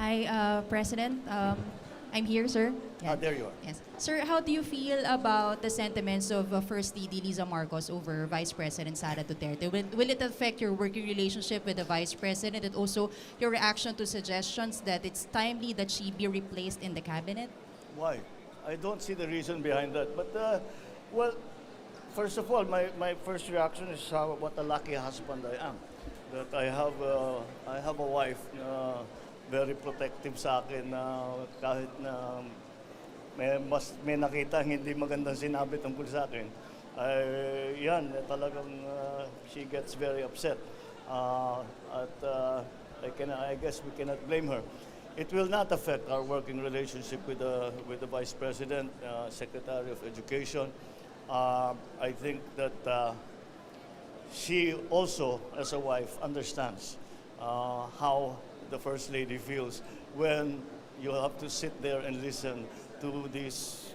Hi, President. I'm here, sir. There you are. Yes. Sir, how do you feel about the sentiments of First Lady Liza Marcos over Vice President Sara Duterte? Will it affect your working relationship with the Vice President and also your reaction to suggestions that it's timely that she be replaced in the cabinet? Why? I don't see the reason behind that. But, well, first of all, my first reaction is what a lucky husband I am. That I have a wife na very protective sa akin na kahit na may nakita hindi magandang sinabi tungkol sa akin. Talagang she gets very upset. I guess we cannot blame her. It will not affect our working relationship with the Vice President, Secretary of Education. I think that she also, as a wife, understands how the First Lady feels when you have to sit there and listen to these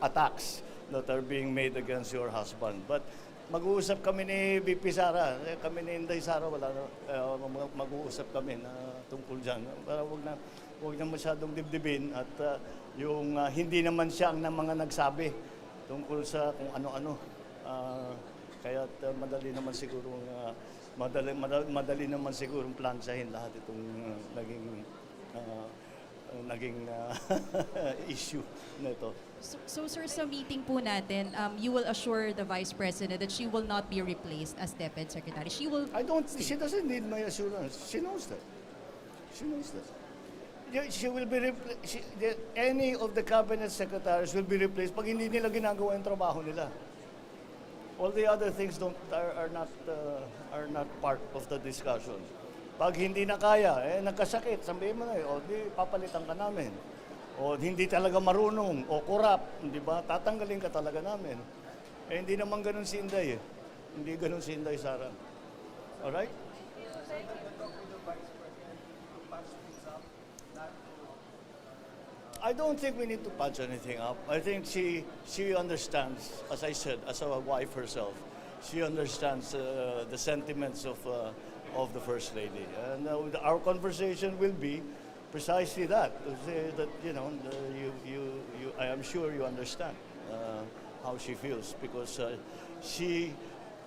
attacks that are being made against your husband. But mag-uusap kami ni VP Sara, kami ni Inday Sara, mag-uusap kami na tungkol dyan. Para huwag na masyadong dibdibin at yung hindi naman siya ang mga nagsabi tungkol sa kung ano-ano. Madali naman siguro madali naman siguro plansahin lahat itong naging issue nito. So, sir, sa meeting po natin, you will assure the Vice President that she will not be replaced as Deputy Secretary. She doesn't need my assurance. She knows that. She knows that. She will be any of the cabinet secretaries will be replaced pag hindi nila ginagawa yung trabaho nila. All the other things are not part of the discussion. Pag hindi na kaya, nagkasakit, sabihin mo na, di papalitan ka namin. O hindi talaga marunong, o corrupt, di ba? Tatanggalin ka talaga namin. Hindi naman ganun si Inday. Hindi ganun si Inday Sara. Alright? I don't think we need to patch anything up. I think she understands, as I said, as a wife herself, she understands the sentiments of the First Lady. And our conversation will be precisely that. To say that, I am sure you understand how she feels because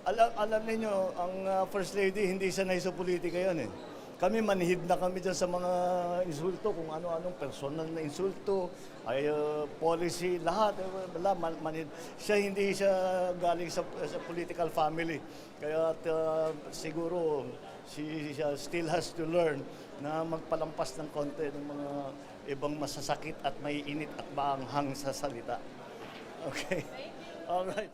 alam niyo, ang First Lady hindi sanay sa politika yan eh. Kami manhid na kami dyan sa mga insulto, kung ano-anong personal na insulto, policy, lahat. Manhid. Hindi siya galing sa political family. Kaya siguro she still has to learn na magpalampas ng konti ng mga ibang masasakit at may init at maanghang sa salita. Okay? All right.